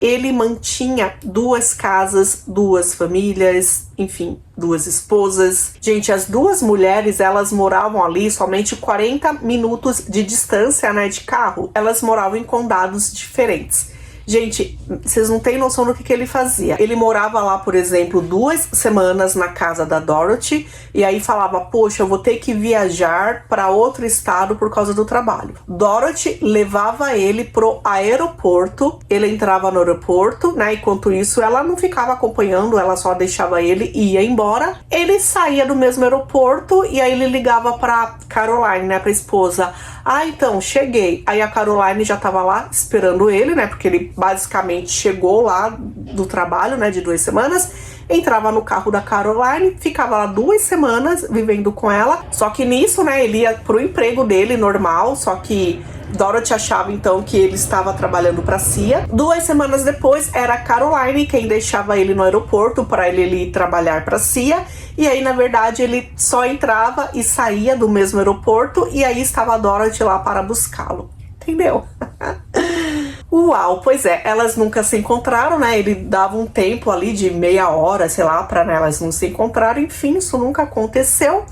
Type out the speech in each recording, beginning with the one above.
Ele mantinha 2 casas, 2 famílias, enfim, 2 esposas. Gente, as 2 mulheres, elas moravam ali somente 40 minutos de distância, né, de carro. Elas moravam em condados diferentes. Gente, vocês não têm noção do que ele fazia. Ele morava lá, por exemplo, 2 semanas na casa da Dorothy e aí falava, poxa, eu vou ter que viajar para outro estado por causa do trabalho. Dorothy levava ele pro aeroporto, ele entrava no aeroporto, né? Enquanto isso, ela não ficava acompanhando, ela só deixava ele e ia embora. Ele saía do mesmo aeroporto e aí ele ligava pra Caroline, né, pra esposa. Ah, então, cheguei. Aí a Caroline já tava lá esperando ele, né, porque ele basicamente chegou lá do trabalho, né, de 2 semanas, entrava no carro da Caroline, ficava lá 2 semanas vivendo com ela, só que nisso, né, ele ia pro emprego dele normal, só que Dorothy achava então que ele estava trabalhando para CIA. 2 semanas depois era a Caroline quem deixava ele no aeroporto para ele ir trabalhar para CIA, e aí na verdade ele só entrava e saía do mesmo aeroporto e aí estava a Dorothy lá para buscá-lo, entendeu? Uau, pois é, elas nunca se encontraram, né? Ele dava um tempo ali de meia hora, sei lá, para elas não se encontrarem. Enfim, isso nunca aconteceu.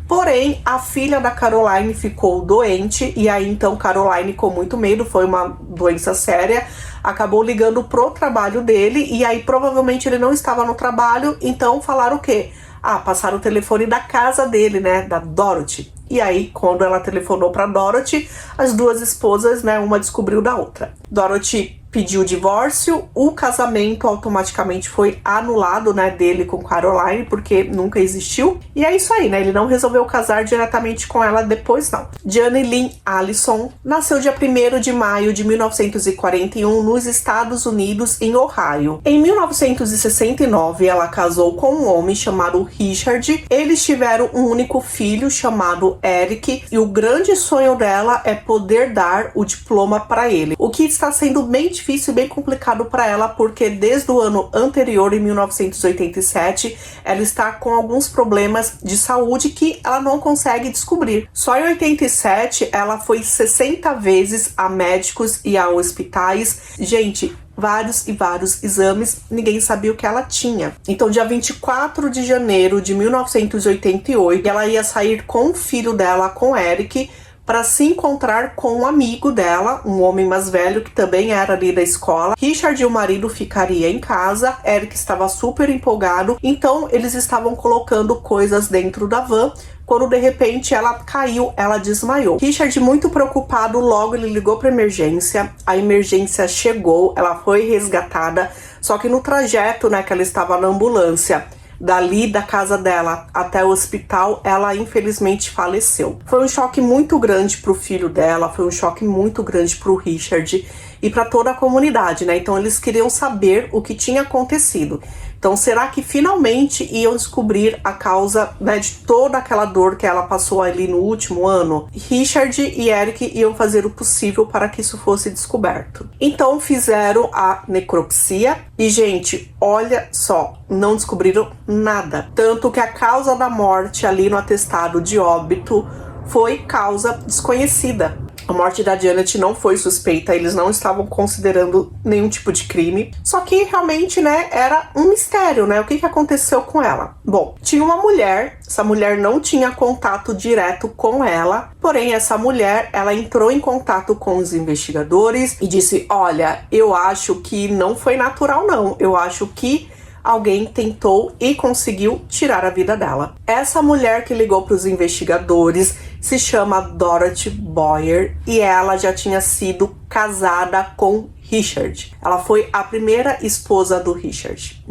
Porém, a filha da Caroline ficou doente e aí então Caroline, com muito medo, foi uma doença séria, acabou ligando pro trabalho dele e aí provavelmente ele não estava no trabalho, então falaram o quê? Ah, passaram o telefone da casa dele, né, da Dorothy. E aí, quando ela telefonou pra Dorothy, as 2 esposas, né, uma descobriu da outra. Dorothy pediu o divórcio, o casamento automaticamente foi anulado, né, dele com Caroline, porque nunca existiu. E é isso aí, né, ele não resolveu casar diretamente com ela depois, não. Jane Lynn Allison nasceu dia 1º de maio de 1941 nos Estados Unidos, em Ohio. Em 1969, ela casou com um homem chamado Richard. Eles tiveram um único filho chamado Eric, e o grande sonho dela é poder dar o diploma para ele, o que está sendo bem difícil e bem complicado para ela, porque desde o ano anterior, em 1987, ela está com alguns problemas de saúde que ela não consegue descobrir. Só em 87, ela foi 60 vezes a médicos e a hospitais. Gente, vários e vários exames, ninguém sabia o que ela tinha. Então, dia 24 de janeiro de 1988, ela ia sair com o filho dela, com Eric, para se encontrar com um amigo dela, um homem mais velho que também era ali da escola. Richard e o marido ficaria em casa, Eric estava super empolgado, então eles estavam colocando coisas dentro da van, quando de repente ela caiu, ela desmaiou. Richard, muito preocupado, logo ele ligou para emergência, a emergência chegou, ela foi resgatada, só que no trajeto, né, que ela estava na ambulância, dali da casa dela até o hospital, ela infelizmente faleceu. Foi um choque muito grande pro filho dela, foi um choque muito grande pro Richard e para toda a comunidade, né? Então eles queriam saber o que tinha acontecido. Então, será que finalmente iam descobrir a causa, né, de toda aquela dor que ela passou ali no último ano? Richard e Eric iam fazer o possível para que isso fosse descoberto. Então, fizeram a necropsia e, gente, olha só, não descobriram nada. Tanto que a causa da morte ali no atestado de óbito foi causa desconhecida. A morte da Janet não foi suspeita, eles não estavam considerando nenhum tipo de crime. Só que realmente, né, era um mistério, né? O que aconteceu com ela? Bom, tinha uma mulher, essa mulher não tinha contato direto com ela, porém essa mulher, ela entrou em contato com os investigadores e disse, olha, eu acho que não foi natural não, eu acho que alguém tentou e conseguiu tirar a vida dela. Essa mulher que ligou para os investigadores se chama Dorothy Boyer e ela já tinha sido casada com Richard. Ela foi a primeira esposa do Richard.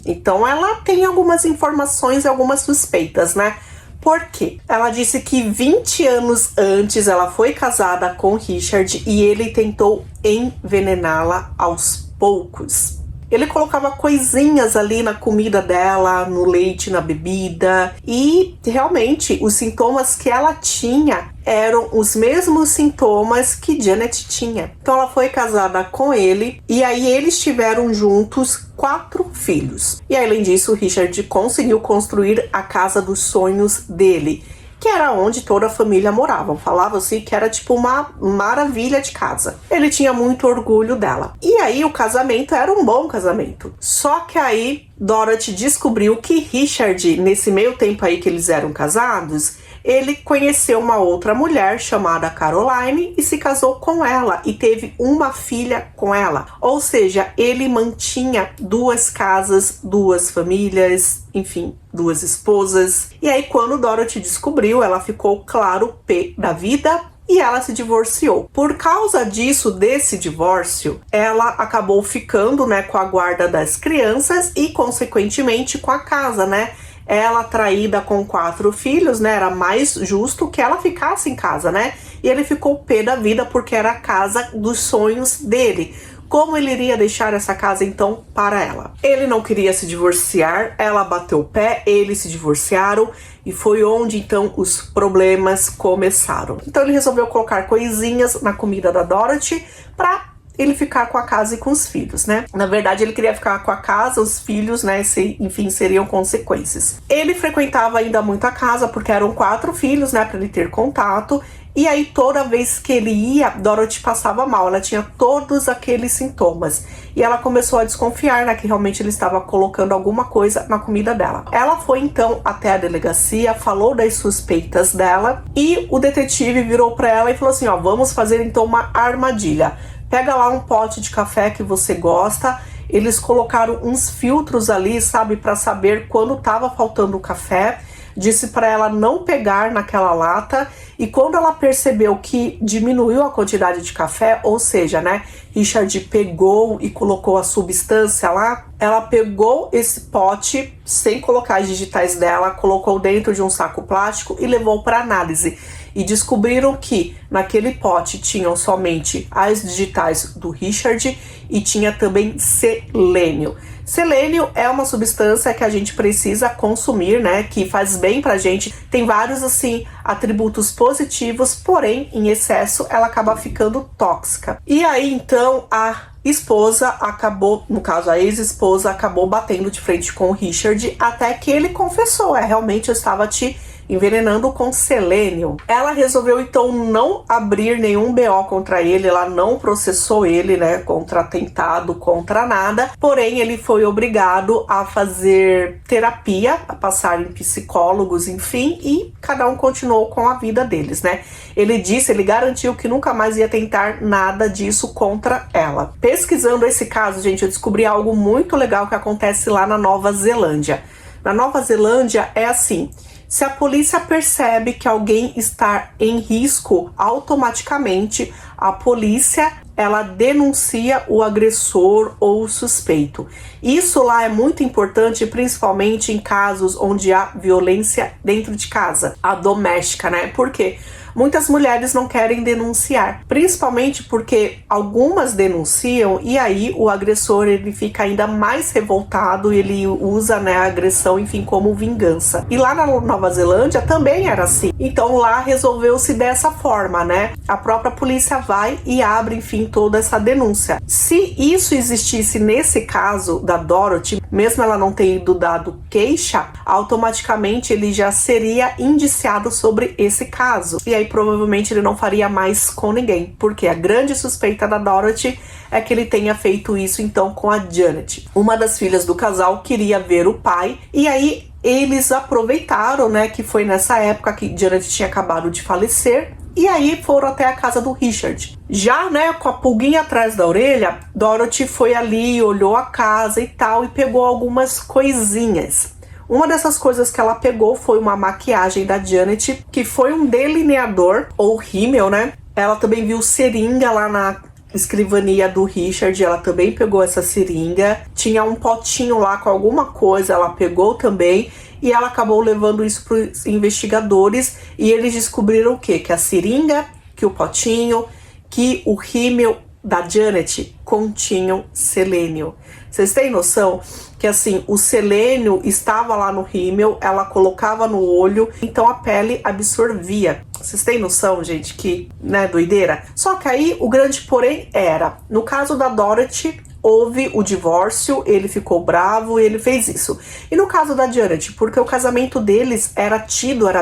Então ela tem algumas informações e algumas suspeitas, né? Por quê? Ela disse que 20 anos antes ela foi casada com Richard e ele tentou envenená-la aos poucos. Ele colocava coisinhas ali na comida dela, no leite, na bebida. E realmente os sintomas que ela tinha eram os mesmos sintomas que Janet tinha. Então ela foi casada com ele e aí eles tiveram juntos 4 filhos. E além disso, Richard conseguiu construir a casa dos sonhos dele. que era onde toda a família morava. Falava-se que era tipo uma maravilha de casa. Ele tinha muito orgulho dela. E aí o casamento era um bom casamento. Só que aí Dorothy descobriu que Richard, nesse meio tempo aí que eles eram casados, ele conheceu uma outra mulher chamada Caroline e se casou com ela e teve uma filha com ela. Ou seja, ele mantinha duas casas, duas famílias, enfim, duas esposas. E aí quando Dorothy descobriu, ela ficou, claro, pé da vida e ela se divorciou. Por causa disso, desse divórcio, ela acabou ficando, né, com a guarda das crianças e, consequentemente, com a casa, né? Ela traída com 4 filhos, né? Era mais justo que ela ficasse em casa, né? E ele ficou pé da vida porque era a casa dos sonhos dele. Como ele iria deixar essa casa, então, para ela? Ele não queria se divorciar, ela bateu o pé, eles se divorciaram e foi onde, então, os problemas começaram. Então, ele resolveu colocar coisinhas na comida da Dorothy para ele ficar com a casa e com os filhos, né? Na verdade, ele queria ficar com a casa, os filhos, né? Enfim, seriam consequências. Ele frequentava ainda muito a casa, porque eram 4 filhos, né? Para ele ter contato. E aí, toda vez que ele ia, Dorothy passava mal. Ela tinha todos aqueles sintomas. E ela começou a desconfiar, né? Que realmente ele estava colocando alguma coisa na comida dela. Ela foi, então, até a delegacia, falou das suspeitas dela. E o detetive virou para ela e falou assim, ó, vamos fazer, então, uma armadilha. Pega lá um pote de café que você gosta. Eles colocaram uns filtros ali, sabe, para saber quando tava faltando o café. Disse para ela não pegar naquela lata. E quando ela percebeu que diminuiu a quantidade de café, ou seja, né, Richard pegou e colocou a substância lá, ela pegou esse pote sem colocar as digitais dela, colocou dentro de um saco plástico e levou para análise. E descobriram que naquele pote tinham somente as digitais do Richard e tinha também selênio. Selênio é uma substância que a gente precisa consumir, né? Que faz bem pra gente. Tem vários, assim, atributos positivos, porém, em excesso, ela acaba ficando tóxica. E aí, então, a esposa acabou, no caso a ex-esposa, acabou batendo de frente com o Richard até que ele confessou, realmente eu estava te envenenando com selênio. Ela resolveu então não abrir nenhum BO contra ele, ela não processou ele, né, contra atentado, contra nada, porém ele foi obrigado a fazer terapia, a passar em psicólogos, enfim, e cada um continuou com a vida deles, né. Ele garantiu que nunca mais ia tentar nada disso contra ela. Pesquisando esse caso, gente, eu descobri algo muito legal que acontece lá na Nova Zelândia. Na Nova Zelândia é assim: se a polícia percebe que alguém está em risco, automaticamente a polícia ela denuncia o agressor ou o suspeito. Isso lá é muito importante, principalmente em casos onde há violência dentro de casa, a doméstica, né? Por quê? Muitas mulheres não querem denunciar, principalmente porque algumas denunciam e aí o agressor ele fica ainda mais revoltado, ele usa, né, a agressão, enfim, como vingança. E lá na Nova Zelândia também era assim. Então lá resolveu-se dessa forma, né? A própria polícia vai e abre, enfim, toda essa denúncia. Se isso existisse nesse caso da Dorothy, mesmo ela não ter ido dado queixa, automaticamente ele já seria indiciado sobre esse caso. E aí provavelmente ele não faria mais com ninguém, porque a grande suspeita da Dorothy é que ele tenha feito isso então com a Janet. Uma das filhas do casal queria ver o pai, e aí eles aproveitaram, né, que foi nessa época que Janet tinha acabado de falecer, e aí foram até a casa do Richard. Já, né, com a pulguinha atrás da orelha, Dorothy foi ali, olhou a casa e tal, e pegou algumas coisinhas. Uma dessas coisas que ela pegou foi uma maquiagem da Janet, que foi um delineador, ou rímel, né? Ela também viu seringa lá na escrivania do Richard, ela também pegou essa seringa. Tinha um potinho lá com alguma coisa, ela pegou também. E ela acabou levando isso para os investigadores e eles descobriram o quê? Que a seringa, que o potinho, que o rímel da Janet continham selênio. Vocês têm noção que assim, o selênio estava lá no rímel, ela colocava no olho, então a pele absorvia. Vocês têm noção, gente, que, né, doideira? Só que aí o grande porém era, no caso da Dorothy, houve o divórcio, ele ficou bravo e ele fez isso. E no caso da Janet, porque o casamento deles era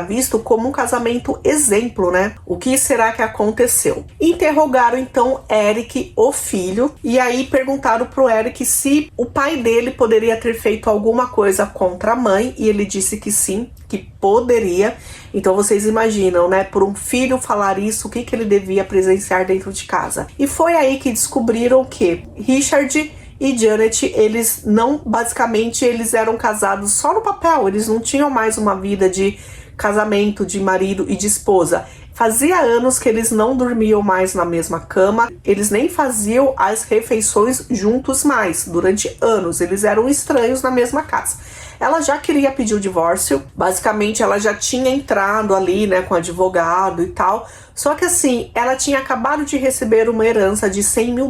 visto como um casamento exemplo, né? O que será que aconteceu? Interrogaram então Eric, o filho, e aí perguntaram pro Eric se o pai dele poderia ter feito alguma coisa contra a mãe, e ele disse que sim, que poderia. Então vocês imaginam, né, por um filho falar isso, o que ele devia presenciar dentro de casa. E foi aí que descobriram que Richard e Janet, eles não, basicamente, eles eram casados só no papel, eles não tinham mais uma vida de casamento, de marido e de esposa. Fazia anos que eles não dormiam mais na mesma cama, eles nem faziam as refeições juntos mais, durante anos, eles eram estranhos na mesma casa. Ela já queria pedir o divórcio, basicamente ela já tinha entrado ali, né, com advogado e tal, só que assim, ela tinha acabado de receber uma herança de $100 mil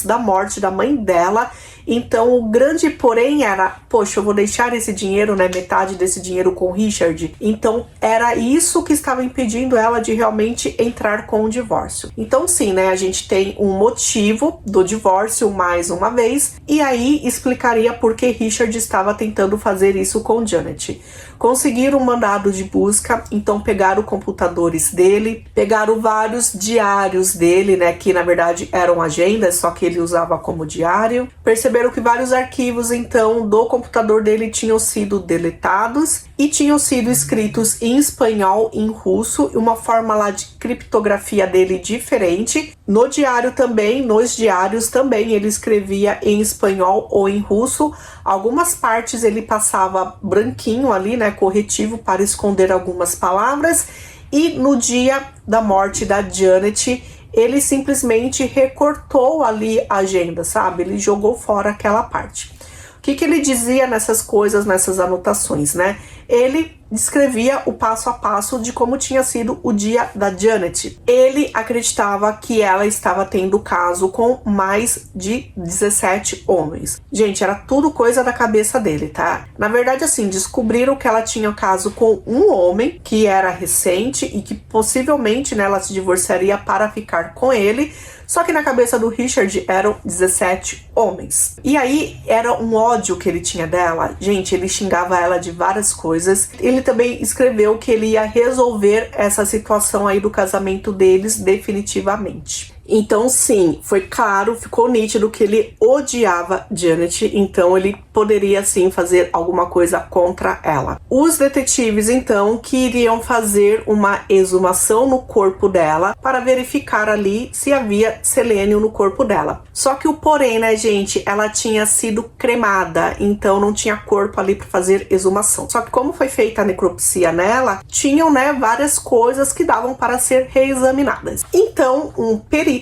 da morte da mãe dela. Então o grande porém era, poxa, eu vou deixar esse dinheiro, né, metade desse dinheiro com o Richard. Então era isso que estava impedindo ela de realmente entrar com o divórcio. Então sim, né, a gente tem um motivo do divórcio mais uma vez, e aí explicaria por que Richard estava tentando fazer isso com Janet. Conseguiram um mandado de busca, então pegaram computadores dele, pegaram vários diários dele, né, que na verdade eram agendas, só que ele usava como diário. Perceberam que vários arquivos, então, do computador dele tinham sido deletados e tinham sido escritos em espanhol e em russo, e uma forma lá de criptografia dele diferente. No diário também, nos diários também, ele escrevia em espanhol ou em russo. Algumas partes ele passava branquinho ali, né, corretivo, para esconder algumas palavras. E no dia da morte da Janet, ele simplesmente recortou ali a agenda, sabe? Ele jogou fora aquela parte. O que ele dizia nessas coisas, nessas anotações, né? Ele descrevia o passo a passo de como tinha sido o dia da Janet. Ele acreditava que ela estava tendo caso com mais de 17 homens. Gente, era tudo coisa da cabeça dele, tá? Na verdade, assim, descobriram que ela tinha caso com um homem que era recente e que possivelmente, né, ela se divorciaria para ficar com ele. Só que na cabeça do Richard eram 17 homens. E aí era um ódio que ele tinha dela. Gente, ele xingava ela de várias coisas. Ele também escreveu que ele ia resolver essa situação aí do casamento deles definitivamente. Então sim, foi claro, ficou nítido que ele odiava Janet, então ele poderia sim fazer alguma coisa contra ela. Os detetives então que iriam fazer uma exumação no corpo dela para verificar ali se havia selênio no corpo dela. Só que o porém, né, gente, ela tinha sido cremada, então não tinha corpo ali para fazer exumação. Só que como foi feita a necropsia nela, tinham, né, várias coisas que davam para ser reexaminadas. Então um perito,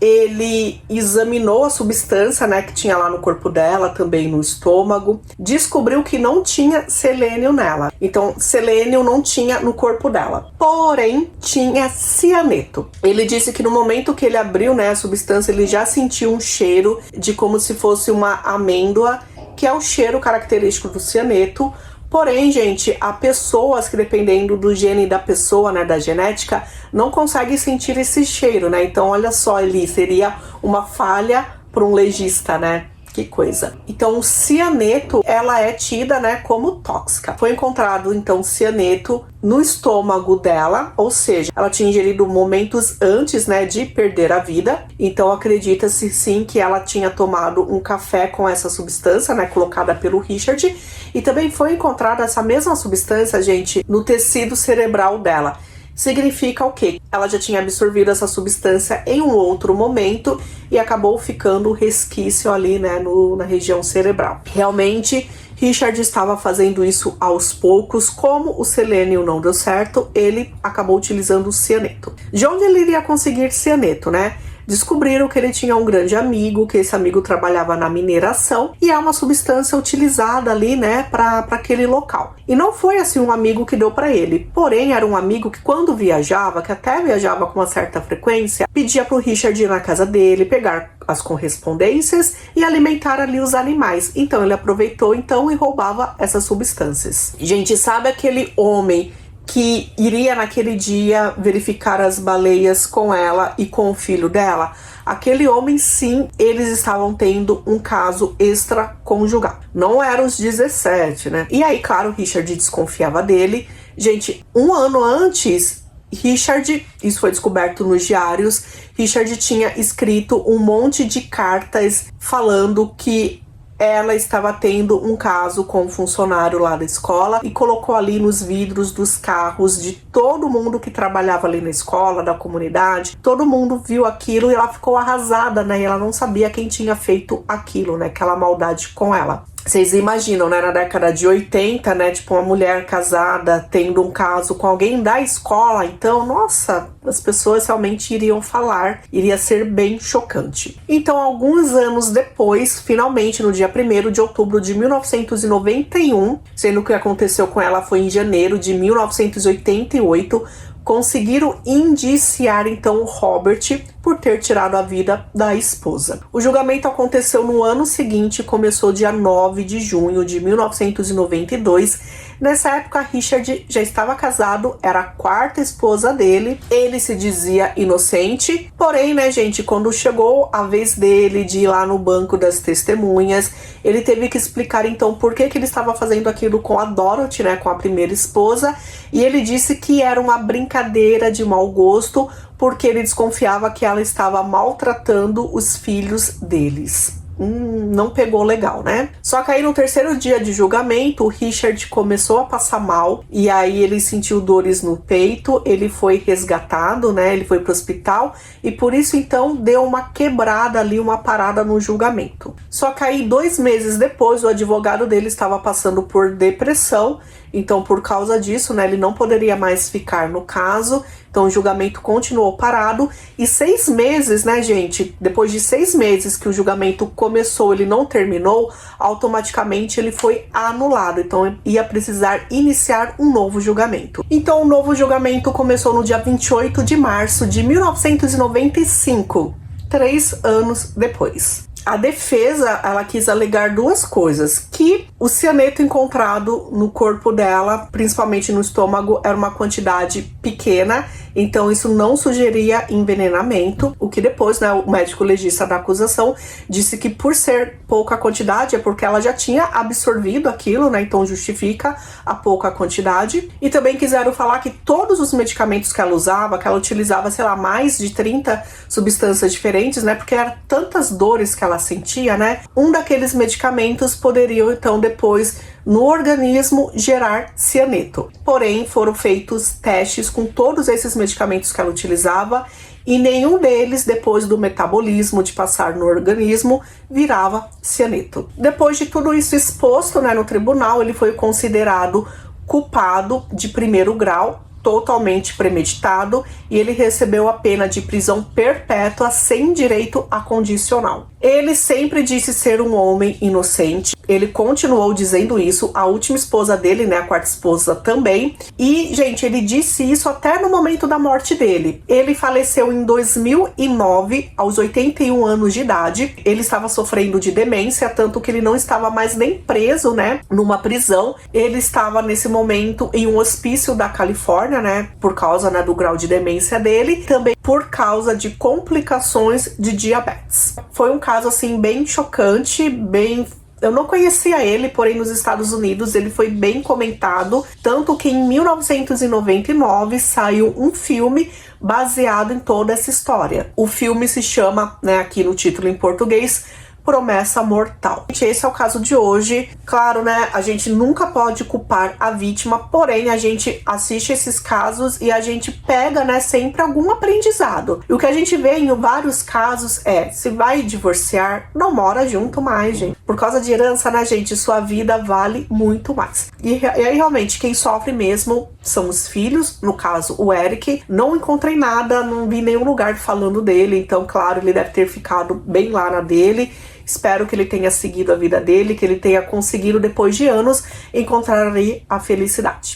ele examinou a substância, né, que tinha lá no corpo dela, também no estômago, descobriu que não tinha selênio nela. Então, selênio não tinha no corpo dela. Porém, tinha cianeto. Ele disse que no momento que ele abriu, né, a substância, ele já sentiu um cheiro de como se fosse uma amêndoa, que é o cheiro característico do cianeto. Porém, gente, há pessoas que, dependendo do gene da pessoa, né, da genética, não conseguem sentir esse cheiro, né? Então, olha só ali, seria uma falha para um legista, né? Que coisa. Então, o cianeto, ela é tida, né, como tóxica. Foi encontrado, então, cianeto no estômago dela, ou seja, ela tinha ingerido momentos antes, né, de perder a vida. Então, acredita-se sim que ela tinha tomado um café com essa substância, né, colocada pelo Richard. E também foi encontrada essa mesma substância, gente, no tecido cerebral dela. Significa o quê? Ela já tinha absorvido essa substância em um outro momento e acabou ficando resquício ali, né, na região cerebral. Realmente, Richard estava fazendo isso aos poucos. Como o selênio não deu certo, ele acabou utilizando o cianeto. De onde ele iria conseguir cianeto, né? Descobriram que ele tinha um grande amigo, que esse amigo trabalhava na mineração, e é uma substância utilizada ali, né, para aquele local. E não foi assim um amigo que deu para ele, porém era um amigo que quando viajava, que até viajava com uma certa frequência, pedia pro Richard ir na casa dele, pegar as correspondências e alimentar ali os animais. Então ele aproveitou então e roubava essas substâncias. Gente, sabe aquele homem que iria naquele dia verificar as baleias com ela e com o filho dela. Aquele homem, sim, eles estavam tendo um caso extraconjugal. Não eram os 17, né? E aí, claro, Richard desconfiava dele. Gente, um ano antes, Richard, isso foi descoberto nos diários, Richard tinha escrito um monte de cartas falando que ela estava tendo um caso com um funcionário lá da escola e colocou ali nos vidros dos carros de todo mundo que trabalhava ali na escola, da comunidade. Todo mundo viu aquilo e ela ficou arrasada, né? E ela não sabia quem tinha feito aquilo, né? Aquela maldade com ela. Vocês imaginam, né, na década de 80, né, tipo uma mulher casada tendo um caso com alguém da escola, então, nossa, as pessoas realmente iriam falar, iria ser bem chocante. Então, alguns anos depois, finalmente, no dia 1º de outubro de 1991, sendo que o que aconteceu com ela foi em janeiro de 1988, conseguiram indiciar então o Robert por ter tirado a vida da esposa. O julgamento aconteceu no ano seguinte, começou dia 9 de junho de 1992. Nessa época, Richard já estava casado, era a 4ª esposa dele. Ele se dizia inocente, porém, né, gente, quando chegou a vez dele de ir lá no banco das testemunhas, ele teve que explicar então por que ele estava fazendo aquilo com a Dorothy, né, com a primeira esposa, e ele disse que era uma brincadeira de mau gosto, porque ele desconfiava que ela estava maltratando os filhos deles. Não pegou legal, né? Só que aí no 3º dia de julgamento, o Richard começou a passar mal e aí ele sentiu dores no peito, ele foi resgatado, né? Ele foi pro hospital e por isso então deu uma quebrada ali, uma parada no julgamento. Só que aí 2 meses depois, o advogado dele estava passando por depressão, então por causa disso, né, ele não poderia mais ficar no caso, então o julgamento continuou parado e 6 meses, né, gente, depois de 6 meses que o julgamento começou, ele não terminou, automaticamente ele foi anulado, então ia precisar iniciar um novo julgamento. Então o novo julgamento começou no dia 28 de março de 1995, 3 anos depois. A defesa, ela quis alegar 2 coisas, que o cianeto encontrado no corpo dela, principalmente no estômago, era uma quantidade pequena, então isso não sugeria envenenamento, o que depois, né, o médico legista da acusação disse que por ser pouca quantidade é porque ela já tinha absorvido aquilo, né, então justifica a pouca quantidade. E também quiseram falar que todos os medicamentos que ela usava, que ela utilizava, sei lá, mais de 30 substâncias diferentes, né, porque eram tantas dores que ela sentia, né, um daqueles medicamentos poderiam então depois no organismo gerar cianeto. Porém, foram feitos testes com todos esses medicamentos que ela utilizava e nenhum deles, depois do metabolismo de passar no organismo, virava cianeto. Depois de tudo isso exposto, né, no tribunal, ele foi considerado culpado de 1º grau, totalmente premeditado, e ele recebeu a pena de prisão perpétua sem direito a condicional. Ele sempre disse ser um homem inocente, ele continuou dizendo isso, a última esposa dele, né, a 4ª esposa também, e, gente, ele disse isso até no momento da morte dele. Ele faleceu em 2009, aos 81 anos de idade, ele estava sofrendo de demência, tanto que ele não estava mais nem preso, né, numa prisão, ele estava nesse momento em um hospício da Califórnia, né, por causa, né, do grau de demência dele, também por causa de complicações de diabetes. Foi um caso, assim, bem chocante, bem... Eu não conhecia ele, porém nos Estados Unidos ele foi bem comentado, tanto que em 1999 saiu um filme baseado em toda essa história. O filme se chama, né, aqui no título em português, Promessa Mortal. Esse é o caso de hoje. Claro, né, a gente nunca pode culpar a vítima, porém a gente assiste esses casos e a gente pega, né, sempre algum aprendizado. E o que a gente vê em vários casos é, se vai divorciar, não mora junto mais, gente. Por causa de herança, né, gente, sua vida vale muito mais. E aí, realmente, quem sofre mesmo são os filhos, no caso, o Eric. Não encontrei nada, não vi nenhum lugar falando dele, então, claro, ele deve ter ficado bem lá na dele. Espero que ele tenha seguido a vida dele, que ele tenha conseguido, depois de anos, encontrar ali a felicidade.